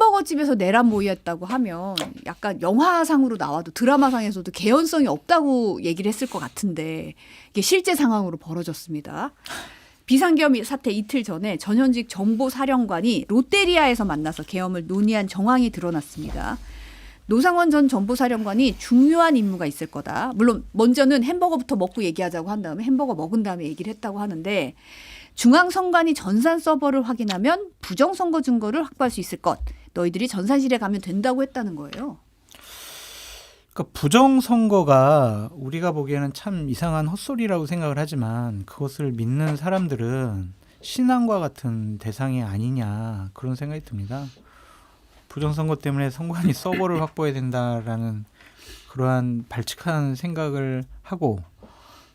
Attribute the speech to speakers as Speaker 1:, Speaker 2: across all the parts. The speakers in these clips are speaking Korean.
Speaker 1: 햄버거 집에서 내란 모의했다고 하면 약간 영화상으로 나와도 드라마상에서도 개연성이 없다고 얘기를 했을 것 같은데 이게 실제 상황으로 벌어졌습니다. 비상계엄 사태 이틀 전에 전현직 정보사령관이 롯데리아에서 만나서 계엄을 논의한 정황이 드러났습니다. 노상원 전 정보사령관이 중요한 임무가 있을 거다. 물론 먼저는 햄버거부터 먹고 얘기하자고 한 다음에 햄버거 먹은 다음에 얘기를 했다고 하는데 중앙선관위 전산 서버를 확인하면 부정선거 증거를 확보할 수 있을 것. 너희들이 전산실에 가면 된다고 했다는 거예요.
Speaker 2: 그러니까 부정선거가 우리가 보기에는 참 이상한 헛소리라고 생각을 하지만 그것을 믿는 사람들은 신앙과 같은 대상이 아니냐 그런 생각이 듭니다. 부정선거 때문에 선관위 서버를 확보해야 된다라는 그러한 발칙한 생각을 하고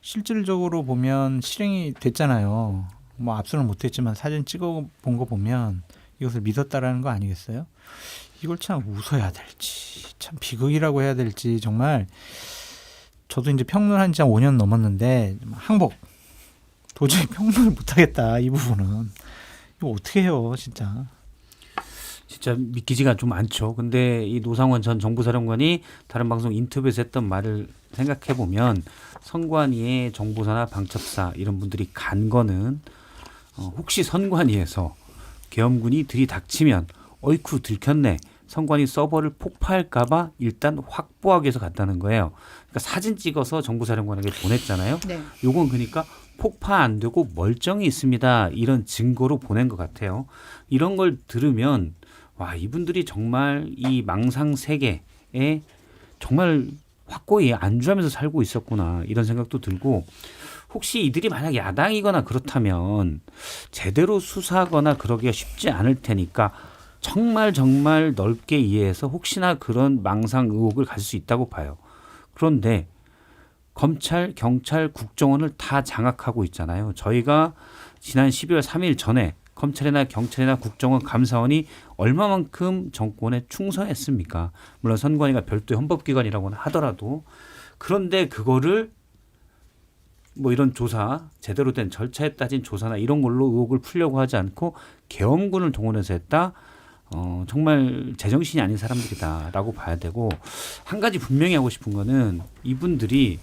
Speaker 2: 실질적으로 보면 실행이 됐잖아요. 뭐 압수는 못했지만 사진 찍어본 거 보면 이것을 믿었다라는 거 아니겠어요? 이걸 참 웃어야 될지 참 비극이라고 해야 될지 정말 저도 이제 평론한 지 한 5년 넘었는데 항복 도저히 평론을 못하겠다 이 부분은 이거 어떻게 해요 진짜.
Speaker 3: 진짜 믿기지가 좀 않죠. 근데 이 노상원 전 정보사령관이 다른 방송 인터뷰에서 했던 말을 생각해 보면 선관위의 정보사나 방첩사 이런 분들이 간 거는 혹시 선관위에서 계엄군이 들이닥치면 어이쿠 들켰네. 선관위 서버를 폭파할까 봐 일단 확보하기 위해서 갔다는 거예요. 그러니까 사진 찍어서 정보사령관에게 보냈잖아요.
Speaker 1: 네.
Speaker 3: 요건 그러니까 폭파 안 되고 멀쩡히 있습니다. 이런 증거로 보낸 것 같아요. 이런 걸 들으면 와 이분들이 정말 이 망상 세계에 정말 확고히 안주하면서 살고 있었구나 이런 생각도 들고 혹시 이들이 만약 야당이거나 그렇다면 제대로 수사하거나 그러기가 쉽지 않을 테니까 정말 넓게 이해해서 혹시나 그런 망상 의혹을 가질 수 있다고 봐요. 그런데 검찰, 경찰, 국정원을 다 장악하고 있잖아요. 저희가 지난 12월 3일 전에 검찰이나 경찰이나 국정원 감사원이 얼마만큼 정권에 충성했습니까? 물론 선관위가 별도의 헌법기관이라고는 하더라도 그런데 그거를 뭐 이런 조사 제대로 된 절차에 따진 조사나 이런 걸로 의혹을 풀려고 하지 않고 계엄군을 동원해서 했다. 정말 제정신이 아닌 사람들이다라고 봐야 되고 한 가지 분명히 하고 싶은 거는 이분들이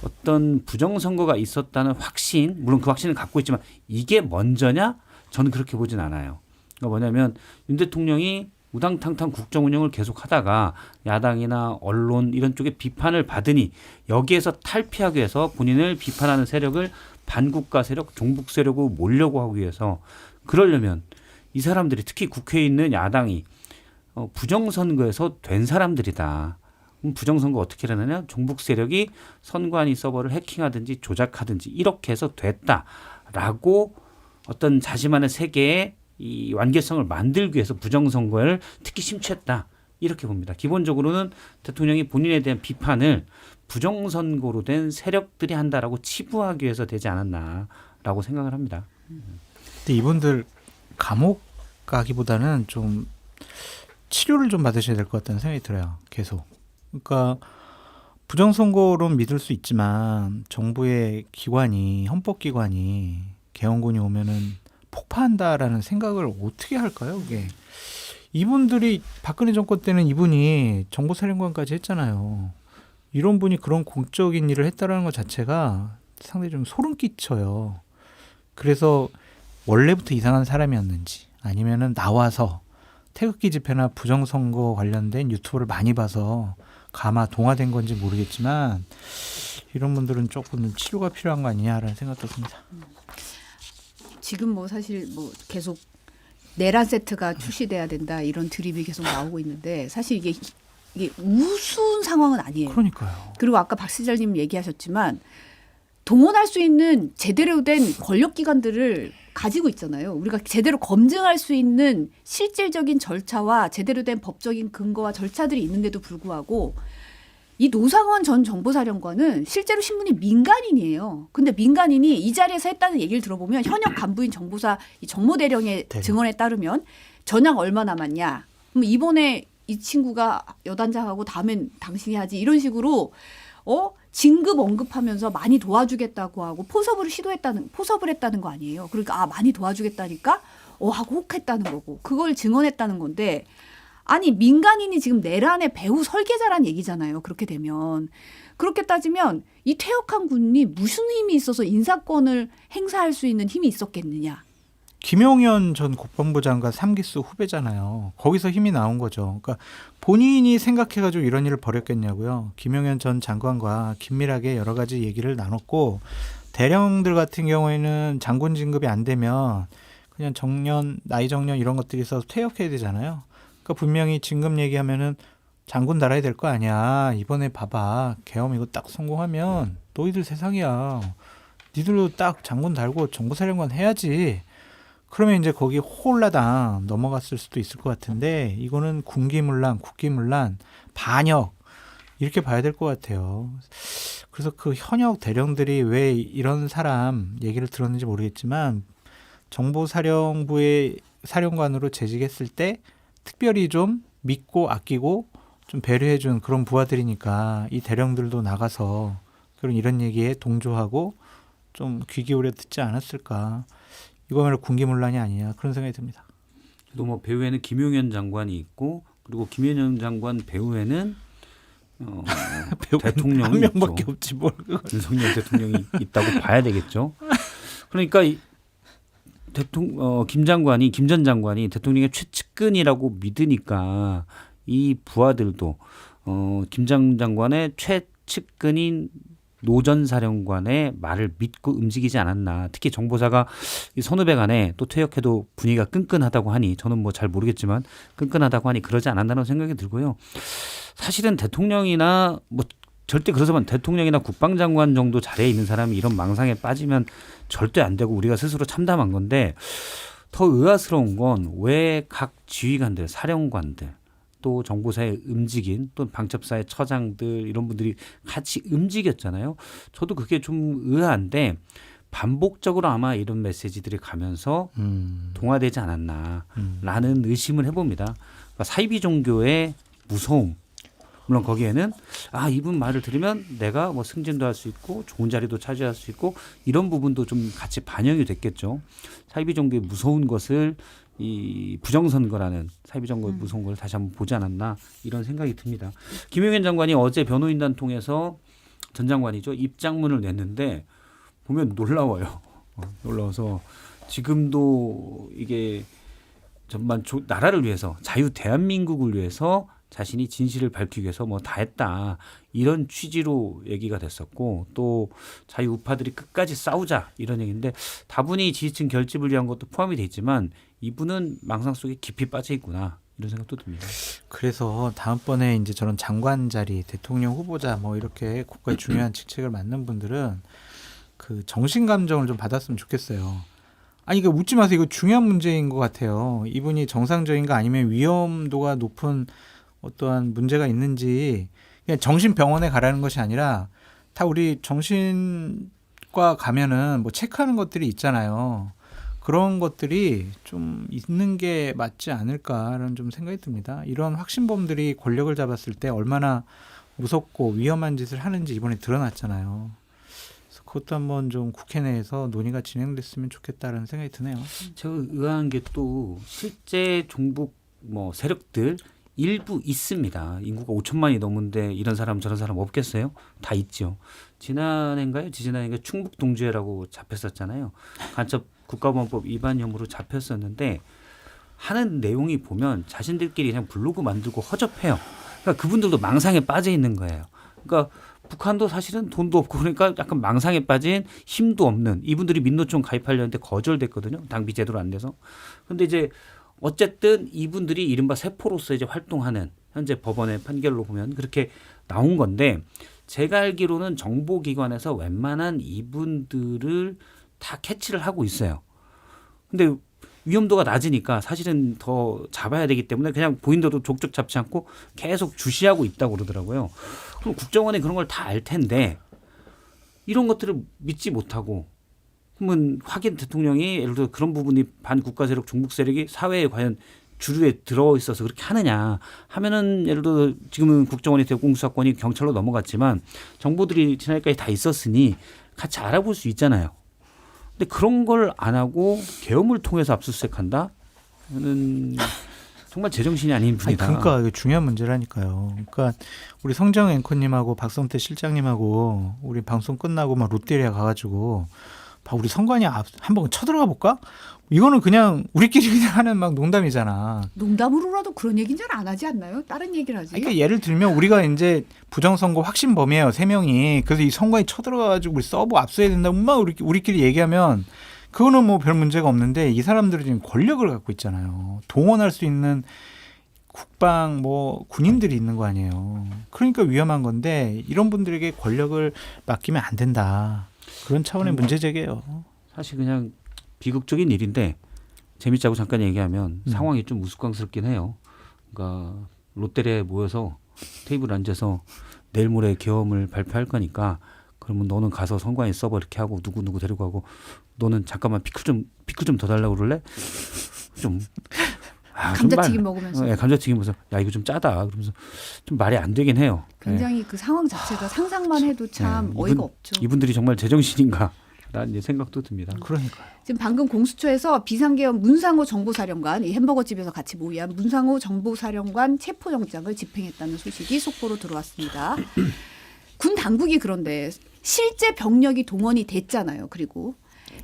Speaker 3: 어떤 부정선거가 있었다는 확신 물론 그 확신을 갖고 있지만 이게 먼저냐? 저는 그렇게 보진 않아요. 그러니까 뭐냐면 윤 대통령이 우당탕탕 국정 운영을 계속 하다가 야당이나 언론 이런 쪽에 비판을 받으니 여기에서 탈피하기 위해서 본인을 비판하는 세력을 반국가 세력, 종북 세력으로 몰려고 하기 위해서 그러려면 이 사람들이 특히 국회에 있는 야당이 부정선거에서 된 사람들이다. 그럼 부정선거 어떻게 일어나냐? 종북 세력이 선관위 서버를 해킹하든지 조작하든지 이렇게 해서 됐다라고 어떤 자신만의 세계의 이 완결성을 만들기 위해서 부정선거를 특히 심취했다. 이렇게 봅니다. 기본적으로는 대통령이 본인에 대한 비판을 부정선거로 된 세력들이 한다라고 치부하기 위해서 되지 않았나라고 생각을 합니다.
Speaker 2: 근데 이분들 감옥 가기보다는 좀 치료를 좀 받으셔야 될 것 같다는 생각이 들어요. 계속. 그러니까 부정선거론 믿을 수 있지만 정부의 기관이 헌법기관이 계엄군이 오면은 폭파한다라는 생각을 어떻게 할까요? 그게 이분들이 박근혜 정권 때는 이분이 정보사령관까지 했잖아요. 이런 분이 그런 공적인 일을 했다라는 것 자체가 상당히 좀 소름 끼쳐요. 그래서 원래부터 이상한 사람이었는지 아니면은 나와서 태극기 집회나 부정선거 관련된 유튜브를 많이 봐서 가마 동화된 건지 모르겠지만 이런 분들은 조금 치료가 필요한 거 아니냐라는 생각도 듭니다.
Speaker 1: 지금 뭐 사실 뭐 계속 내란 세트가 출시돼야 된다 이런 드립이 계속 나오고 있는데 사실 이게 우스운 상황은 아니에요.
Speaker 2: 그러니까요.
Speaker 1: 그리고 아까 박 시장님 얘기하셨지만 동원할 수 있는 제대로 된 권력기관들을 가지고 있잖아요. 우리가 제대로 검증할 수 있는 실질적인 절차와 제대로 된 법적인 근거와 절차들이 있는데도 불구하고 이 노상원 전 정보사령관은 실제로 신분이 민간인이에요. 근데 민간인이 이 자리에서 했다는 얘기를 들어보면 현역 간부인 정보사 이 정모대령의 증언에 따르면 전향 얼마 남았냐. 그럼 이번에 이 친구가 여단장하고 다음엔 당신이 하지 이런 식으로 진급 언급하면서 많이 도와주겠다고 하고 포섭을 했다는 거 아니에요. 그러니까 많이 도와주겠다니까 하고 혹했다는 거고 그걸 증언했다는 건데 아니 민간인이 지금 내란의 배후 설계자란 얘기잖아요. 그렇게 되면. 그렇게 따지면 이 퇴역한 군이 무슨 힘이 있어서 인사권을 행사할 수 있는 힘이 있었겠느냐.
Speaker 2: 김용현 전 국방부 장관 3기수 후배잖아요. 거기서 힘이 나온 거죠. 그러니까 본인이 생각해가지고 이런 일을 벌였겠냐고요. 김용현 전 장관과 긴밀하게 여러 가지 얘기를 나눴고 대령들 같은 경우에는 장군 진급이 안 되면 그냥 정년, 나이 정년 이런 것들이 있어서 퇴역해야 되잖아요. 그러니까 분명히 진급 얘기하면은 장군 달아야 될 거 아니야. 이번에 봐봐. 계엄 이거 딱 성공하면 너희들 세상이야. 니들도 딱 장군 달고 정보사령관 해야지. 그러면 이제 거기 홀라당 넘어갔을 수도 있을 것 같은데 이거는 군기문란, 국기문란, 반역 이렇게 봐야 될 것 같아요. 그래서 그 현역 대령들이 왜 이런 사람 얘기를 들었는지 모르겠지만 정보사령부의 사령관으로 재직했을 때 특별히 좀 믿고 아끼고 좀 배려해준 그런 부하들이니까 이 대령들도 나가서 그런 이런 얘기에 동조하고 좀 귀 기울여 듣지 않았을까. 이거야말로 군기문란이 아니냐 그런 생각이 듭니다.
Speaker 3: 또 뭐 배후에는 김용현 장관이 있고 그리고 김용현 장관 배후에는 대통령이
Speaker 2: 한 명밖에
Speaker 3: 있죠.
Speaker 2: 없지 뭘.
Speaker 3: 윤석열 대통령이 있다고 봐야 되겠죠. 그러니까 김 전 장관이 대통령의 최측근이라고 믿으니까 이 부하들도 김 전 장관의 최측근인 노 전 사령관의 말을 믿고 움직이지 않았나. 특히 정보사가 이 선후배 간에 또 퇴역해도 분위기가 끈끈하다고 하니 저는 뭐 잘 모르겠지만 끈끈하다고 하니 그러지 않았다는 생각이 들고요. 사실은 대통령이나 뭐 절대 그러서만 대통령이나 국방장관 정도 자리에 있는 사람이 이런 망상에 빠지면 절대 안 되고 우리가 스스로 참담한 건데 더 의아스러운 건 왜 각 지휘관들, 사령관들 또 정보사에 움직인 또 방첩사의 처장들 이런 분들이 같이 움직였잖아요. 저도 그게 좀 의아한데 반복적으로 아마 이런 메시지들이 가면서 동화되지 않았나라는 의심을 해봅니다. 그러니까 사이비 종교의 무서움. 물론 거기에는 이분 말을 들으면 내가 뭐 승진도 할 수 있고 좋은 자리도 차지할 수 있고 이런 부분도 좀 같이 반영이 됐겠죠. 사이비 종교의 무서운 것을 이 부정선거라는 사이비 정거의 무서운 걸 다시 한번 보지 않았나 이런 생각이 듭니다. 김용현 장관이 어제 변호인단 통해서 전 장관이죠. 입장문을 냈는데 보면 놀라워요. 놀라워서 지금도 이게 전반 나라를 위해서 자유 대한민국을 위해서 자신이 진실을 밝히기 위해서 뭐 다 했다 이런 취지로 얘기가 됐었고 또 자유 우파들이 끝까지 싸우자 이런 얘기인데 다분히 지지층 결집을 위한 것도 포함이 돼 있지만 이분은 망상 속에 깊이 빠져 있구나 이런 생각도 듭니다.
Speaker 2: 그래서 다음번에 이제 저런 장관 자리, 대통령 후보자 뭐 이렇게 국가의 중요한 직책을 맡는 분들은 그 정신 감정을 좀 받았으면 좋겠어요. 아니 이거 웃지 마세요. 이거 중요한 문제인 것 같아요. 이분이 정상적인가 아니면 위험도가 높은 어떠한 문제가 있는지 그냥 정신병원에 가라는 것이 아니라 다 우리 정신과 가면은 뭐 체크하는 것들이 있잖아요. 그런 것들이 좀 있는 게 맞지 않을까라는 좀 생각이 듭니다. 이런 확신범들이 권력을 잡았을 때 얼마나 무섭고 위험한 짓을 하는지 이번에 드러났잖아요. 그래서 그것도 한번 좀 국회 내에서 논의가 진행됐으면 좋겠다라는 생각이 드네요.
Speaker 3: 제가 의아한 게 또 실제 종북 뭐 세력들 일부 있습니다. 인구가 5천만이 넘는데 이런 사람 저런 사람 없겠어요? 다 있죠. 지난해인가요? 지지난해인가 충북 동주회라고 잡혔었잖아요. 간첩 국가보안법 위반 혐의로 잡혔었는데 하는 내용이 보면 자신들끼리 그냥 블로그 만들고 허접해요. 그러니까 그분들도 망상에 빠져 있는 거예요. 그러니까 북한도 사실은 돈도 없고 그러니까 약간 망상에 빠진 힘도 없는 이분들이 민노총 가입하려는데 거절됐거든요. 당비 제대로 안 돼서. 근데 이제 어쨌든 이분들이 이른바 세포로서 이제 활동하는 현재 법원의 판결로 보면 그렇게 나온 건데 제가 알기로는 정보기관에서 웬만한 이분들을 다 캐치를 하고 있어요. 근데 위험도가 낮으니까 사실은 더 잡아야 되기 때문에 그냥 보인데도 족족 잡지 않고 계속 주시하고 있다고 그러더라고요. 그럼 국정원이 그런 걸 다 알 텐데 이런 것들을 믿지 못하고 그러면 확인 대통령이 예를 들어 그런 부분이 반국가 세력, 종북 세력이 사회에 과연 주류에 들어 있어서 그렇게 하느냐 하면은 예를 들어 지금은 국정원이 되고 공수사권이 경찰로 넘어갔지만 정보들이 지난해까지 다 있었으니 같이 알아볼 수 있잖아요. 근데 그런 걸 안 하고 계엄을 통해서 압수수색한다? 저는 정말 제정신이 아닌 분이다.
Speaker 2: 그러니까 이게 중요한 문제라니까요. 그러니까 우리 성정 앵커님하고 박성태 실장님하고 우리 방송 끝나고 막 롯데리아 가가지고 우리 선관위 한번 쳐들어가 볼까? 이거는 그냥 우리끼리 그냥 하는 막 농담이잖아.
Speaker 1: 농담으로라도 그런 얘기는 잘 안 하지 않나요? 다른 얘기를 하지.
Speaker 2: 그러니까 예를 들면 우리가 이제 부정선거 확신범이에요, 3명이. 그래서 이 선관위 쳐들어가가지고 우리 서버 압수해야 된다고 막 우리끼리 얘기하면 그거는 뭐 별 문제가 없는데 이 사람들은 지금 권력을 갖고 있잖아요. 동원할 수 있는 국방 뭐 군인들이 있는 거 아니에요. 그러니까 위험한 건데 이런 분들에게 권력을 맡기면 안 된다. 그런 차원의 문제 제기예요.
Speaker 3: 사실 그냥 비극적인 일인데 재밌자고 잠깐 얘기하면 상황이 좀 우스꽝스럽긴 해요. 그러니까 롯데리아에 모여서 테이블 앉아서 내일 모레 계엄을 발표할 거니까 그러면 너는 가서 선관위 서버 이렇게 하고 누구 데리고 가고 너는 잠깐만 피크 좀 더 달라고 그럴래? 좀
Speaker 1: 감자튀김 먹으면서.
Speaker 3: 네, 감자튀김 먹으면서 야 이거 좀 짜다 그러면서 좀 말이 안 되긴 해요.
Speaker 1: 굉장히 그 상황 자체가 상상만 해도 참 어이가 없죠.
Speaker 3: 이분들이 정말 제정신인가? 라는 생각도 듭니다.
Speaker 2: 그러니까요.
Speaker 1: 지금 방금 공수처에서 비상계엄 문상호 정보사령관, 이 햄버거 집에서 같이 모의한 문상호 정보사령관 체포영장을 집행했다는 소식이 속보로 들어왔습니다. 군 당국이 그런데 실제 병력이 동원이 됐잖아요. 그리고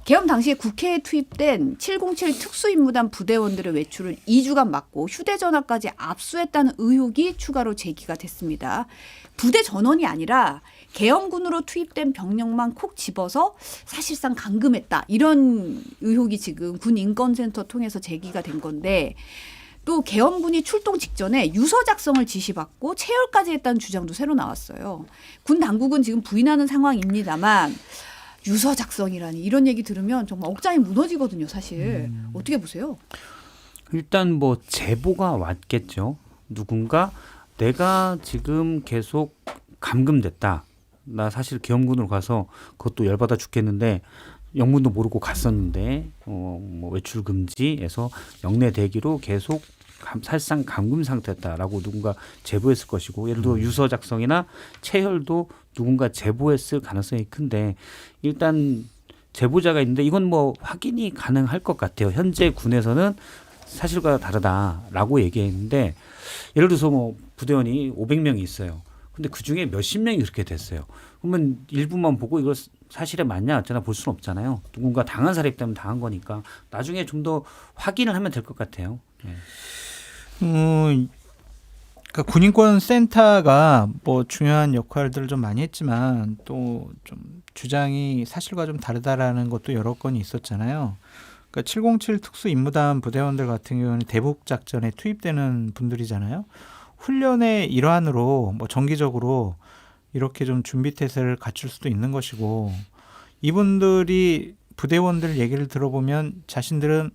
Speaker 1: 계엄 당시에 국회에 투입된 707 특수임무단 부대원들의 외출을 2주간 막고 휴대전화까지 압수했다는 의혹이 추가로 제기가 됐습니다. 부대 전원이 아니라 계엄군으로 투입된 병력만 콕 집어서 사실상 감금했다. 이런 의혹이 지금 군인권센터 통해서 제기가 된 건데 또 계엄군이 출동 직전에 유서 작성을 지시받고 체열까지 했다는 주장도 새로 나왔어요. 군 당국은 지금 부인하는 상황입니다만 유서 작성이라니 이런 얘기 들으면 정말 억장이 무너지거든요. 사실. 어떻게 보세요?
Speaker 3: 일단 뭐 제보가 왔겠죠. 누군가 내가 지금 계속 감금됐다. 나 사실 계엄군으로 가서 그것도 열받아 죽겠는데 영문도 모르고 갔었는데 뭐 외출 금지에서 영내 대기로 계속 사실상 감금 상태였다라고 누군가 제보했을 것이고 예를 들어 유서 작성이나 체혈도 누군가 제보했을 가능성이 큰데 일단 제보자가 있는데 이건 뭐 확인이 가능할 것 같아요. 현재 군에서는 사실과 다르다라고 얘기했는데 예를 들어서 뭐 부대원이 500명이 있어요. 근데 그중에 몇십 명이 그렇게 됐어요. 그러면 일부만 보고 이걸 사실에 맞냐 어쩌나 볼 수는 없잖아요. 누군가 당한 사람이 때문에 당한 거니까 나중에 좀 더 확인을 하면 될 것 같아요. 네.
Speaker 2: 그러니까 군인권 센터가 뭐 중요한 역할들을 좀 많이 했지만 또 좀 주장이 사실과 좀 다르다라는 것도 여러 건이 있었잖아요. 그러니까 707 특수임무단 부대원들 같은 경우는 대북 작전에 투입되는 분들이잖아요. 훈련의 일환으로 뭐 정기적으로 이렇게 좀 준비 태세를 갖출 수도 있는 것이고 이분들이 부대원들 얘기를 들어보면 자신들은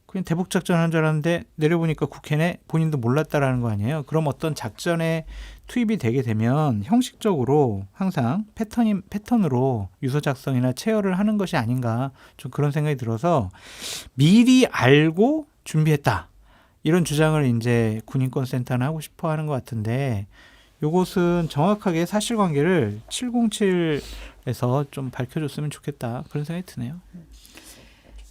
Speaker 2: 그냥 대북 작전 하는 줄 알았는데 내려보니까 국회네 본인도 몰랐다라는 거 아니에요. 그럼 어떤 작전에 투입이 되게 되면 형식적으로 항상 패턴으로 유서 작성이나 체열을 하는 것이 아닌가 좀 그런 생각이 들어서 미리 알고 준비했다. 이런 주장을 이제 군인권센터는 하고 싶어 하는 것 같은데 이것은 정확하게 사실관계를 707에서 좀 밝혀줬으면 좋겠다. 그런 생각이 드네요.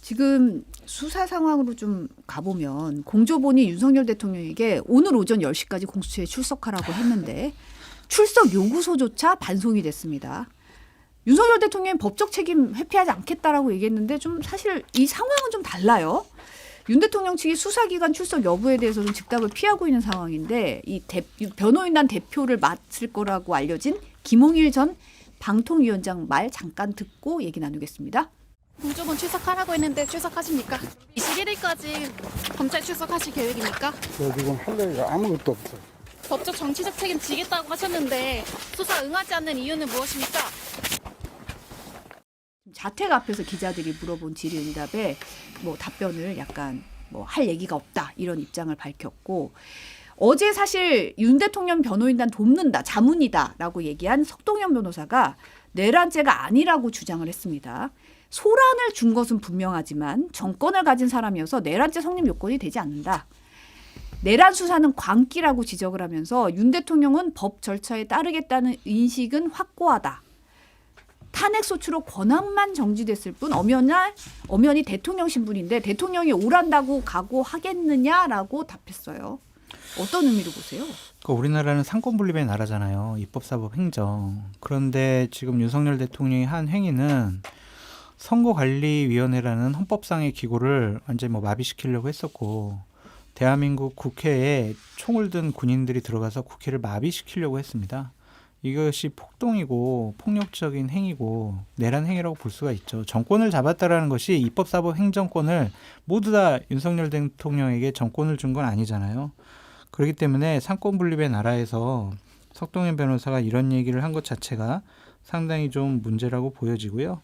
Speaker 1: 지금 수사 상황으로 좀 가보면 공조본이 윤석열 대통령에게 오늘 오전 10시까지 공수처에 출석하라고 했는데 출석 요구서조차 반송이 됐습니다. 윤석열 대통령이 법적 책임 회피하지 않겠다라고 얘기했는데 좀 사실 이 상황은 좀 달라요. 윤 대통령 측이 수사기관 출석 여부에 대해서는 즉답을 피하고 있는 상황인데 이 변호인단 대표를 맡을 거라고 알려진 김홍일 전 방통위원장 말 잠깐 듣고 얘기 나누겠습니다.
Speaker 4: 공조본 출석하라고 했는데 출석하십니까? 21일까지 검찰 출석하실 계획입니까?
Speaker 5: 저 지금 할 얘기가 아무것도 없어.
Speaker 4: 법적 정치적 책임 지겠다고 하셨는데 수사 응하지 않는 이유는 무엇입니까?
Speaker 1: 자택 앞에서 기자들이 물어본 질의응답에 뭐 답변을 약간 뭐 할 얘기가 없다 이런 입장을 밝혔고 어제 사실 윤 대통령 변호인단 돕는다 자문이다라고 얘기한 석동현 변호사가 내란죄가 아니라고 주장을 했습니다. 소란을 준 것은 분명하지만 정권을 가진 사람이어서 내란죄 성립 요건이 되지 않는다. 내란 수사는 광기라고 지적을 하면서 윤 대통령은 법 절차에 따르겠다는 인식은 확고하다. 탄핵 소추로 권한만 정지됐을 뿐 엄연히 대통령 신분인데 대통령이 오란다고 각오하겠느냐라고 답했어요. 어떤 의미로 보세요?
Speaker 2: 그러니까 우리나라는 상권 분립의 나라잖아요. 입법, 사법, 행정. 그런데 지금 윤석열 대통령이 한 행위는 선거관리위원회라는 헌법상의 기구를 완전히 뭐 마비시키려고 했었고 대한민국 국회에 총을 든 군인들이 들어가서 국회를 마비시키려고 했습니다. 이것이 폭동이고 폭력적인 행위고 내란 행위라고 볼 수가 있죠. 정권을 잡았다라는 것이 입법, 사법, 행정권을 모두 다 윤석열 대통령에게 정권을 준 건 아니잖아요. 그렇기 때문에 상권 분립의 나라에서 석동현 변호사가 이런 얘기를 한 것 자체가 상당히 좀 문제라고 보여지고요.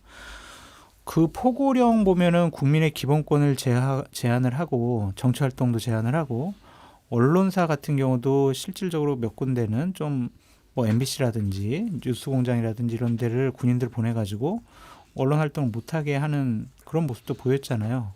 Speaker 2: 그 포고령 보면은 국민의 기본권을 제한을 하고 정치 활동도 제한을 하고 언론사 같은 경우도 실질적으로 몇 군데는 좀 뭐 MBC라든지 뉴스공장이라든지 이런 데를 군인들 보내가지고 언론 활동을 못하게 하는 그런 모습도 보였잖아요.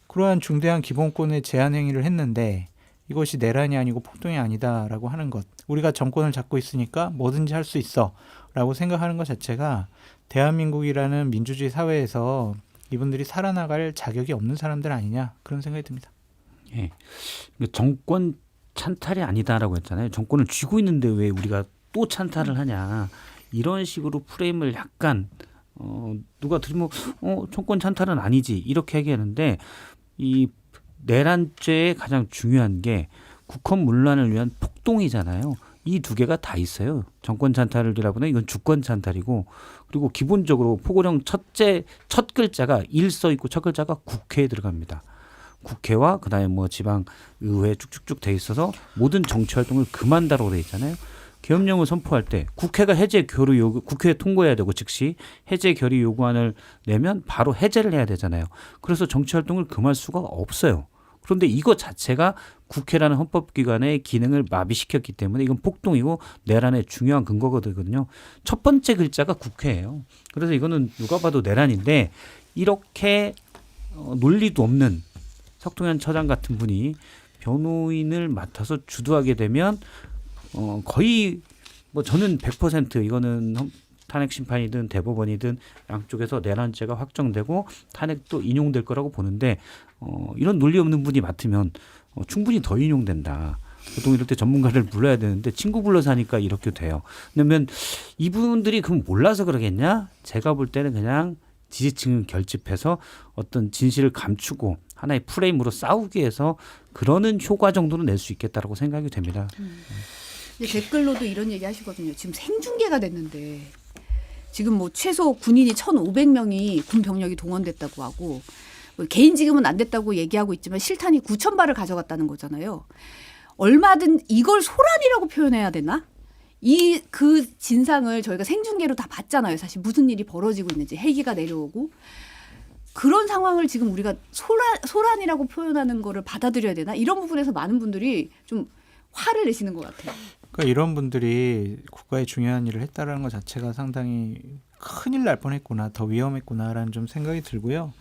Speaker 2: 그러한 중대한 기본권의 제한 행위를 했는데 이것이 내란이 아니고 폭동이 아니다라고 하는 것. 우리가 정권을 잡고 있으니까 뭐든지 할 수 있어라고 생각하는 것 자체가 대한민국이라는 민주주의 사회에서 이분들이 살아나갈 자격이 없는 사람들 아니냐 그런 생각이 듭니다.
Speaker 3: 예. 정권 찬탈이 아니다라고 했잖아요. 정권을 쥐고 있는데 왜 우리가 또 찬탈을 하냐. 이런 식으로 프레임을 약간 누가 들으면 정권 찬탈은 아니지 이렇게 얘기하는데 이 내란죄의 가장 중요한 게 국헌 문란을 위한 폭동이잖아요. 이 두 개가 다 있어요. 정권 찬탈이라고는 이건 주권 찬탈이고 그리고 기본적으로 포고령 첫 글자가 일 써 있고 첫 글자가 국회에 들어갑니다. 국회와 그다음에 뭐 지방 의회 쭉쭉쭉 돼 있어서 모든 정치 활동을 금한다라고 돼 있잖아요. 계엄령을 선포할 때 국회가 해제 결의 요구 국회에 통과해야 되고 즉시 해제 결의 요구안을 내면 바로 해제를 해야 되잖아요. 그래서 정치 활동을 금할 수가 없어요. 그런데 이거 자체가 국회라는 헌법기관의 기능을 마비시켰기 때문에 이건 폭동이고 내란의 중요한 근거거든요. 첫 번째 글자가 국회예요. 그래서 이거는 누가 봐도 내란인데 이렇게 논리도 없는 석동현 처장 같은 분이 변호인을 맡아서 주도하게 되면 거의 뭐 저는 100% 이거는 탄핵 심판이든 대법원이든 양쪽에서 내란죄가 확정되고 탄핵도 인용될 거라고 보는데 이런 논리 없는 분이 맡으면 충분히 더 인용된다. 보통 이럴 때 전문가를 불러야 되는데 친구 불러서 하니까 이렇게 돼요. 왜냐면 이분들이 그럼 몰라서 그러겠냐? 제가 볼 때는 그냥 지지층을 결집해서 어떤 진실을 감추고 하나의 프레임으로 싸우기 위해서 그러는 효과 정도는 낼 수 있겠다라고 생각이 됩니다.
Speaker 1: 댓글로도 이런 얘기 하시거든요. 지금 생중계가 됐는데 지금 뭐 최소 군인이 1,500명이 군 병력이 동원됐다고 하고 뭐 개인 지금은 안 됐다고 얘기하고 있지만 실탄이 9,000발을 가져갔다는 거잖아요. 얼마든 이걸 소란이라고 표현해야 되나? 그 진상을 저희가 생중계로 다 봤잖아요. 사실 무슨 일이 벌어지고 있는지 헬기가 내려오고 그런 상황을 지금 우리가 소란이라고 표현하는 거를 받아들여야 되나? 이런 부분에서 많은 분들이 좀 화를 내시는 것 같아요.
Speaker 2: 그러니까 이런 분들이 국가의 중요한 일을 했다라는 것 자체가 상당히 큰일 날 뻔했구나, 더 위험했구나라는 좀 생각이 들고요.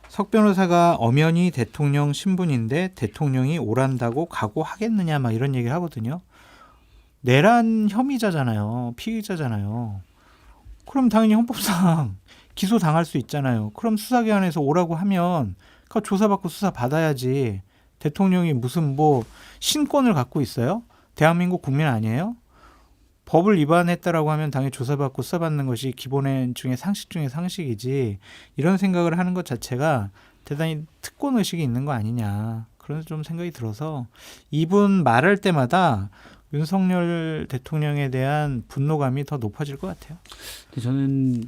Speaker 2: 석 변호사가 엄연히 대통령 신분인데 대통령이 오란다고 각오하겠느냐 막 이런 얘기를 하거든요. 내란 혐의자잖아요. 피의자잖아요. 그럼 당연히 헌법상 기소당할 수 있잖아요. 그럼 수사기관에서 오라고 하면 그 조사받고 수사 받아야지. 대통령이 무슨 뭐 신권을 갖고 있어요? 대한민국 국민 아니에요? 법을 위반했다라고 하면 당연히 조사받고 수사받는 것이 기본의 중에 상식 중에 상식이지 이런 생각을 하는 것 자체가 대단히 특권 의식이 있는 거 아니냐 그런 좀 생각이 들어서 이분 말할 때마다 윤석열 대통령에 대한 분노감이 더 높아질 것 같아요.
Speaker 3: 근데 저는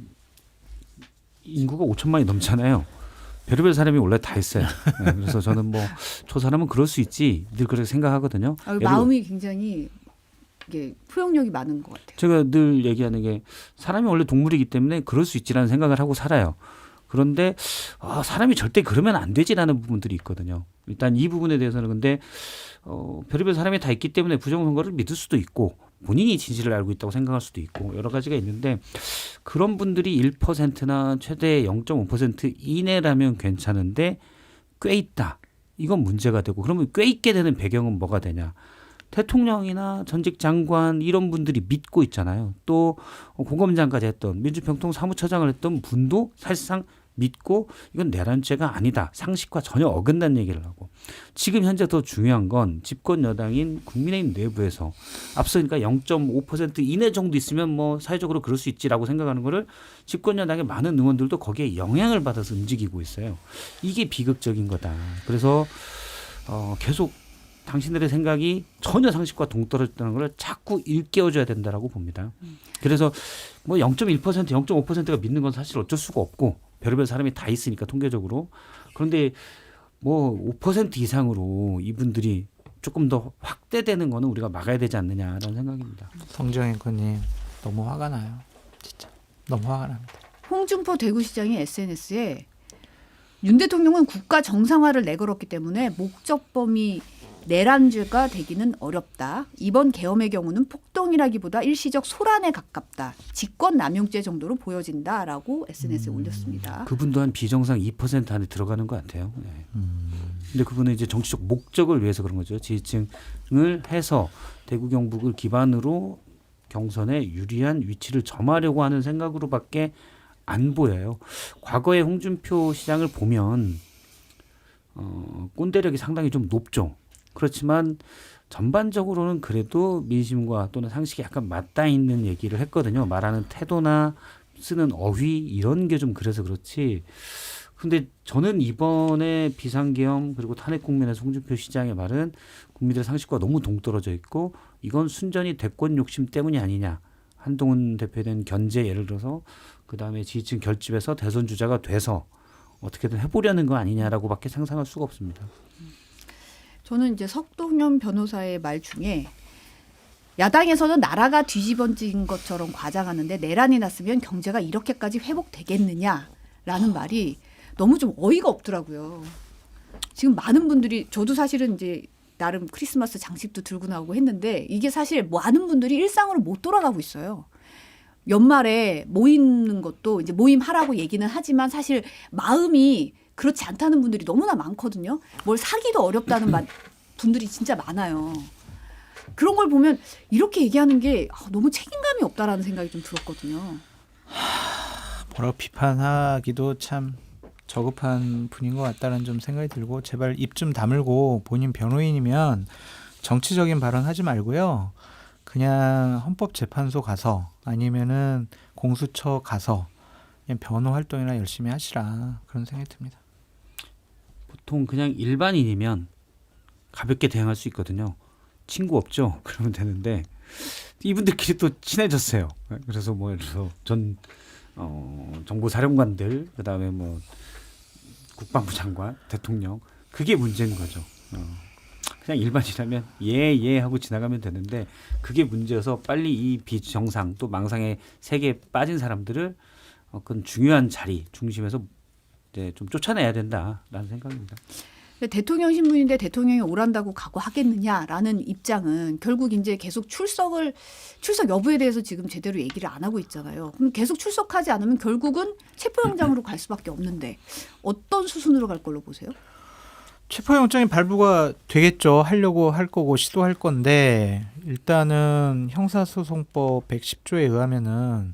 Speaker 3: 인구가 5천만이 넘잖아요. 별의별 사람이 원래 다 있어요. 네, 그래서 저는 뭐 저 사람은 그럴 수 있지 늘 그렇게 생각하거든요.
Speaker 1: 마음이 굉장히 이게 포용력이 많은 것 같아요.
Speaker 3: 제가 늘 얘기하는 게 사람이 원래 동물이기 때문에 그럴 수 있지라는 생각을 하고 살아요. 그런데 사람이 절대 그러면 안 되지라는 부분들이 있거든요. 일단 이 부분에 대해서는 근데 별의별 사람이 다 있기 때문에 부정선거를 믿을 수도 있고 본인이 진실을 알고 있다고 생각할 수도 있고 여러 가지가 있는데 그런 분들이 1%나 최대 0.5% 이내라면 괜찮은데 꽤 있다. 이건 문제가 되고 그러면 꽤 있게 되는 배경은 뭐가 되냐. 대통령이나 전직 장관 이런 분들이 믿고 있잖아요. 또 고검장까지 했던 민주평통 사무처장을 했던 분도 사실상 믿고 이건 내란죄가 아니다. 상식과 전혀 어긋난 얘기를 하고 지금 현재 더 중요한 건 집권 여당인 국민의힘 내부에서 앞서 그러니까 0.5% 이내 정도 있으면 뭐 사회적으로 그럴 수 있지라고 생각하는 거를 집권 여당의 많은 의원들도 거기에 영향을 받아서 움직이고 있어요. 이게 비극적인 거다. 그래서 계속 당신들의 생각이 전혀 상식과 동떨어졌다는 걸 자꾸 일깨워줘야 된다라고 봅니다. 그래서 뭐 0.1%, 0.5%가 믿는 건 사실 어쩔 수가 없고 별의별 사람이 다 있으니까 통계적으로. 그런데 뭐 5% 이상으로 이분들이 조금 더 확대되는 거는 우리가 막아야 되지 않느냐라는 생각입니다.
Speaker 2: 성정앵커님 너무 화가 나요. 진짜 너무 화가 납니다.
Speaker 1: 홍준표 대구시장이 SNS에 윤 대통령은 국가 정상화를 내걸었기 때문에 목적 범위 내란죄가 되기는 어렵다. 이번 계엄의 경우는 폭동이라기보다 일시적 소란에 가깝다. 직권남용죄 정도로 보여진다라고 SNS에 올렸습니다.
Speaker 3: 그분도 한 비정상 2% 안에 들어가는 것 같아요. 네. 근데 그분은 이제 정치적 목적을 위해서 그런 거죠. 지지층을 해서 대구 경북을 기반으로 경선에 유리한 위치를 점하려고 하는 생각으로밖에 안 보여요. 과거의 홍준표 시장을 보면 꼰대력이 상당히 좀 높죠. 그렇지만 전반적으로는 그래도 민심과 또는 상식에 약간 맞닿아 있는 얘기를 했거든요. 말하는 태도나 쓰는 어휘 이런 게 좀 그래서 그렇지. 근데 저는 이번에 비상계엄 그리고 탄핵 국면에서 홍준표 시장의 말은 국민들의 상식과 너무 동떨어져 있고 이건 순전히 대권 욕심 때문이 아니냐. 한동훈 대표에 대한 견제 예를 들어서 그다음에 지지층 결집해서 대선 주자가 돼서 어떻게든 해보려는 거 아니냐라고밖에 상상할 수가 없습니다.
Speaker 1: 저는 이제 석동현 변호사의 말 중에 야당에서는 나라가 뒤집어진 것처럼 과장하는데 내란이 났으면 경제가 이렇게까지 회복되겠느냐라는 말이 너무 좀 어이가 없더라고요. 지금 많은 분들이 저도 사실은 이제 나름 크리스마스 장식도 들고 나오고 했는데 이게 사실 많은 분들이 일상으로 못 돌아가고 있어요. 연말에 모이는 것도 이제 모임하라고 얘기는 하지만 사실 마음이 그렇지 않다는 분들이 너무나 많거든요. 뭘 사기도 어렵다는 분들이 진짜 많아요. 그런 걸 보면 이렇게 얘기하는 게 너무 책임감이 없다라는 생각이 좀 들었거든요.
Speaker 2: 뭐라고 비판하기도 참 저급한 분인 것 같다는 좀 생각이 들고 제발 입 좀 다물고 본인 변호인이면 정치적인 발언 하지 말고요. 그냥 헌법재판소 가서 아니면은 공수처 가서 그냥 변호 활동이나 열심히 하시라 그런 생각이 듭니다.
Speaker 3: 보통 그냥 일반인이면 가볍게 대응할 수 있거든요. 친구 없죠? 그러면 되는데 이분들끼리 또 친해졌어요. 그래서 뭐 예를 들어서 전 정보사령관들 그다음에 뭐 국방부 장관, 대통령 그게 문제인 거죠. 그냥 일반이라면 예 하고 지나가면 되는데 그게 문제여서 빨리 이 비정상 또 망상의 세계에 빠진 사람들을 그건 중요한 자리 중심에서 이제 좀 쫓아내야 된다라는 생각입니다.
Speaker 1: 대통령 신분인데 대통령이 오란다고 각오하겠느냐라는 입장은 결국 이제 계속 출석 여부에 대해서 지금 제대로 얘기를 안 하고 있잖아요. 그럼 계속 출석하지 않으면 결국은 체포영장으로 갈 수밖에 없는데 어떤 수순으로 갈 걸로 보세요?
Speaker 2: 체포영장이 발부가 되겠죠. 하려고 할 거고 시도할 건데 일단은 형사소송법 110조에 의하면은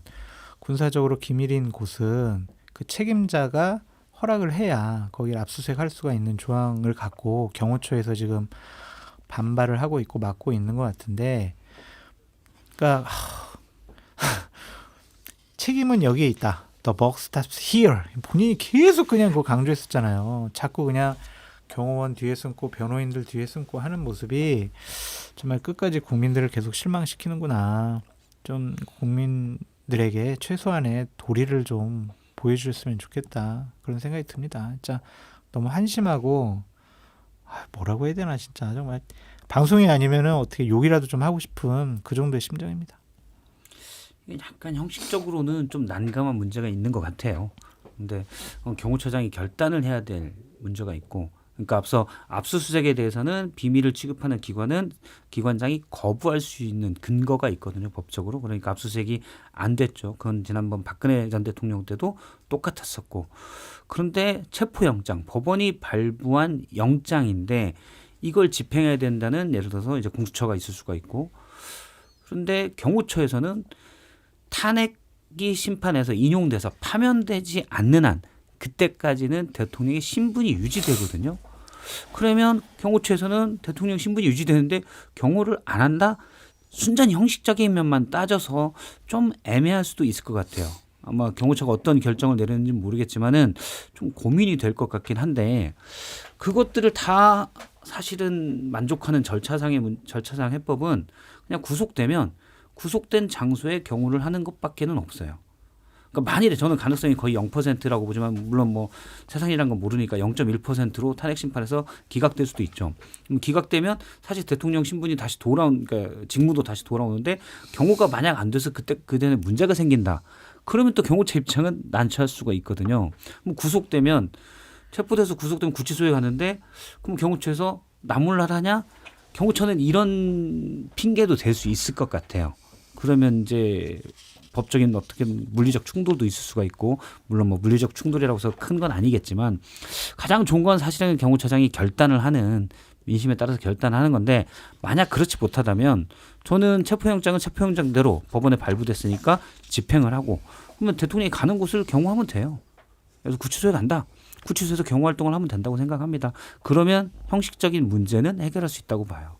Speaker 2: 군사적으로 기밀인 곳은 그 책임자가 허락을 해야 거기를 압수수색할 수가 있는 조항을 갖고 경호처에서 지금 반발을 하고 있고 막고 있는 것 같은데, 그러니까 책임은 여기에 있다. The buck stops here. 본인이 계속 그냥 그거 강조했었잖아요. 자꾸 그냥 경호원 뒤에 숨고 변호인들 뒤에 숨고 하는 모습이 정말 끝까지 국민들을 계속 실망시키는구나. 좀 국민들에게 최소한의 도리를 좀 보여주셨으면 좋겠다. 그런 생각이 듭니다. 진짜 너무 한심하고 뭐라고 해야 되나 진짜 정말 방송이 아니면은 어떻게 욕이라도 좀 하고 싶은 그 정도의 심정입니다.
Speaker 3: 약간 형식적으로는 좀 난감한 문제가 있는 것 같아요. 근데 경호처장이 결단을 해야 될 문제가 있고, 그러니까 앞서 압수수색에 대해서는 비밀을 취급하는 기관장이 거부할 수 있는 근거가 있거든요, 법적으로. 그러니까 압수수색이 안 됐죠. 그건 지난번 박근혜 전 대통령 때도 똑같았었고. 그런데 체포영장, 법원이 발부한 영장인데 이걸 집행해야 된다는 예를 들어서 이제 공수처가 있을 수가 있고 그런데 경호처에서는 탄핵이 심판에서 인용돼서 파면되지 않는 한 그때까지는 대통령의 신분이 유지되거든요. 그러면 경호처에서는 대통령 신분이 유지되는데 경호를 안 한다? 순전히 형식적인 면만 따져서 좀 애매할 수도 있을 것 같아요. 아마 경호처가 어떤 결정을 내렸는지 모르겠지만은 좀 고민이 될 것 같긴 한데 그것들을 다 사실은 만족하는 절차상 해법은 그냥 구속되면 구속된 장소에 경호를 하는 것밖에는 없어요. 그러니까 만일에 저는 가능성이 거의 0%라고 보지만 물론 뭐 세상이란 건 모르니까 0.1%로 탄핵 심판에서 기각될 수도 있죠. 기각되면 사실 대통령 신분이 다시 그러니까 직무도 다시 돌아오는데 경호가 만약 안 돼서 그때는 문제가 생긴다. 그러면 또 경호처 입장은 난처할 수가 있거든요. 그럼 구속되면 체포돼서 구속되면 구치소에 가는데 그럼 경호처에서 나몰라라냐? 경호처는 이런 핑계도 될 수 있을 것 같아요. 그러면 이제 법적인 어떻게 물리적 충돌도 있을 수가 있고 물론 뭐 물리적 충돌이라고 해서 큰 건 아니겠지만 가장 좋은 건 사실은 경호처장이 결단을 하는 민심에 따라서 결단하는 건데 만약 그렇지 못하다면 저는 체포영장은 체포영장대로 법원에 발부됐으니까 집행을 하고 그러면 대통령이 가는 곳을 경호하면 돼요. 그래서 구치소에 간다. 구치소에서 경호 활동을 하면 된다고 생각합니다. 그러면 형식적인 문제는 해결할 수 있다고 봐요.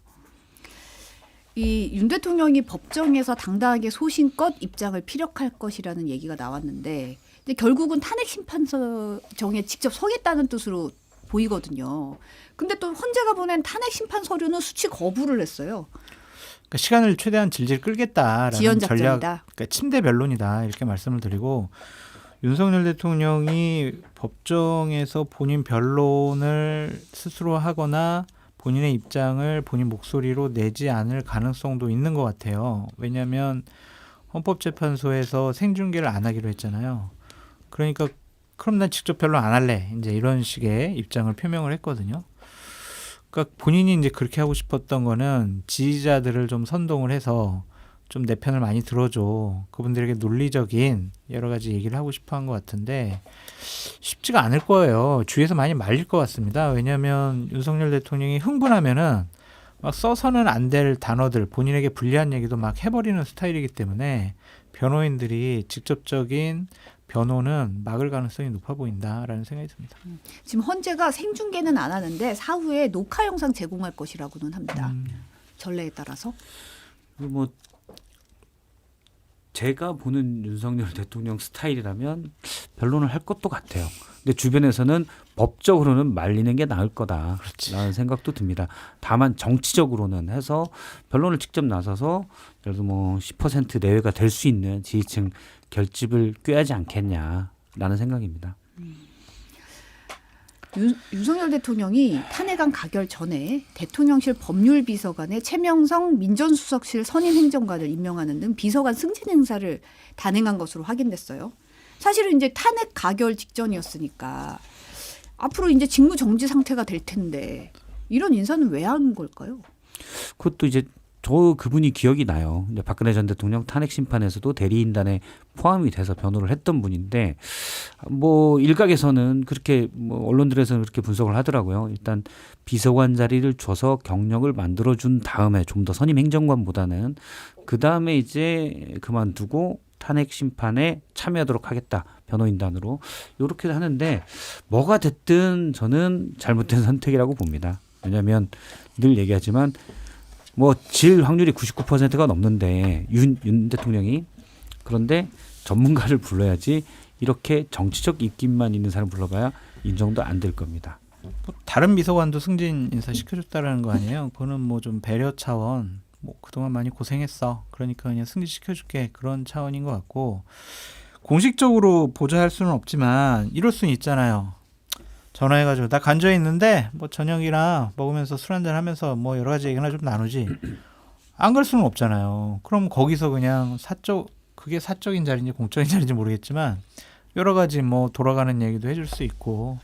Speaker 1: 이 윤 대통령이 법정에서 당당하게 소신껏 입장을 피력할 것이라는 얘기가 나왔는데 근데 결국은 탄핵 심판서정에 직접 서겠다는 뜻으로 보이거든요. 근데 또 헌재가 보낸 탄핵 심판 서류는 수치 거부를 했어요.
Speaker 2: 그러니까 시간을 최대한 질질 끌겠다라는
Speaker 1: 지연작전이다.
Speaker 2: 전략, 그러니까 침대 변론이다 이렇게 말씀을 드리고 윤석열 대통령이 법정에서 본인 변론을 스스로 하거나 본인의 입장을 본인 목소리로 내지 않을 가능성도 있는 것 같아요. 왜냐하면 헌법재판소에서 생중계를 안 하기로 했잖아요. 그러니까 그럼 난 직접 변론 안 할래. 이제 이런 식의 입장을 표명을 했거든요. 그러니까 본인이 이제 그렇게 하고 싶었던 거는 지지자들을 좀 선동을 해서 좀 내 편을 많이 들어줘. 그분들에게 논리적인 여러 가지 얘기를 하고 싶어 한 것 같은데 쉽지가 않을 거예요. 주위에서 많이 말릴 것 같습니다. 왜냐하면 윤석열 대통령이 흥분하면은 막 써서는 안 될 단어들, 본인에게 불리한 얘기도 막 해버리는 스타일이기 때문에 변호인들이 직접적인 변호는 막을 가능성이 높아 보인다라는 생각이 듭니다.
Speaker 1: 지금 헌재가 생중계는 안 하는데 사후에 녹화 영상 제공할 것이라고는 합니다. 전례에 따라서.
Speaker 3: 뭐 제가 보는 윤석열 대통령 스타일이라면 변론을 할 것도 같아요. 근데 주변에서는 법적으로는 말리는 게 나을 거다라는 생각도 듭니다. 다만 정치적으로는 해서 변론을 직접 나서서 예를 들어 뭐 10% 내외가 될 수 있는 지지층 결집을 꾀하지 않겠냐라는 생각입니다.
Speaker 1: 윤석열 대통령이 탄핵안 가결 전에 대통령실 법률비서관에 최명성 민정수석실 선임행정관을 임명하는 등 비서관 승진 행사를 단행한 것으로 확인됐어요. 사실은 이제 탄핵 가결 직전이었으니까 앞으로 이제 직무 정지 상태가 될 텐데 이런 인사는 왜 한 걸까요?
Speaker 3: 그것도 이제 그분이 기억이 나요. 이제 박근혜 전 대통령 탄핵 심판에서도 대리인단에 포함이 돼서 변호를 했던 분인데 뭐 일각에서는 그렇게 뭐 언론들에서는 그렇게 분석을 하더라고요. 일단 비서관 자리를 줘서 경력을 만들어준 다음에 좀 더 선임 행정관보다는 그 다음에 이제 그만두고 탄핵 심판에 참여하도록 하겠다. 변호인단으로 이렇게 하는데 뭐가 됐든 저는 잘못된 선택이라고 봅니다. 왜냐하면 늘 얘기하지만 뭐 질 확률이 99%가 넘는데 윤 대통령이 그런데 전문가를 불러야지 이렇게 정치적 입김만 있는 사람 불러봐야 인정도 안 될 겁니다.
Speaker 2: 뭐 다른 비서관도 승진 인사 시켜줬다라는 거 아니에요? 그거는 뭐 좀 배려 차원. 뭐 그동안 많이 고생했어. 그러니까 그냥 승진 시켜줄게. 그런 차원인 것 같고 공식적으로 보좌할 수는 없지만 이럴 수는 있잖아요. 전화해가지고 나 간저에 있는데 뭐 저녁이랑 먹으면서 술 한잔 하면서 뭐 여러 가지 얘기나 좀 나누지. 안 갈 수는 없잖아요. 그럼 거기서 그냥 그게 사적인 자리인지 공적인 자리인지 모르겠지만 여러 가지 뭐 돌아가는 얘기도 해줄 수 있고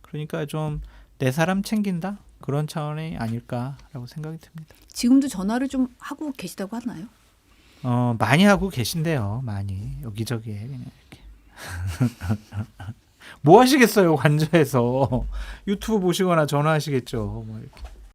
Speaker 2: 그러니까 좀 내 사람 챙긴다 그런 차원이 아닐까라고 생각이 듭니다.
Speaker 1: 지금도 전화를 좀 하고 계시다고 하나요?
Speaker 2: 많이 하고 계신데요. 많이 여기저기에 그냥 이렇게 뭐 하시겠어요 관저에서 유튜브 보시거나 전화하시겠죠. 뭐 이렇게.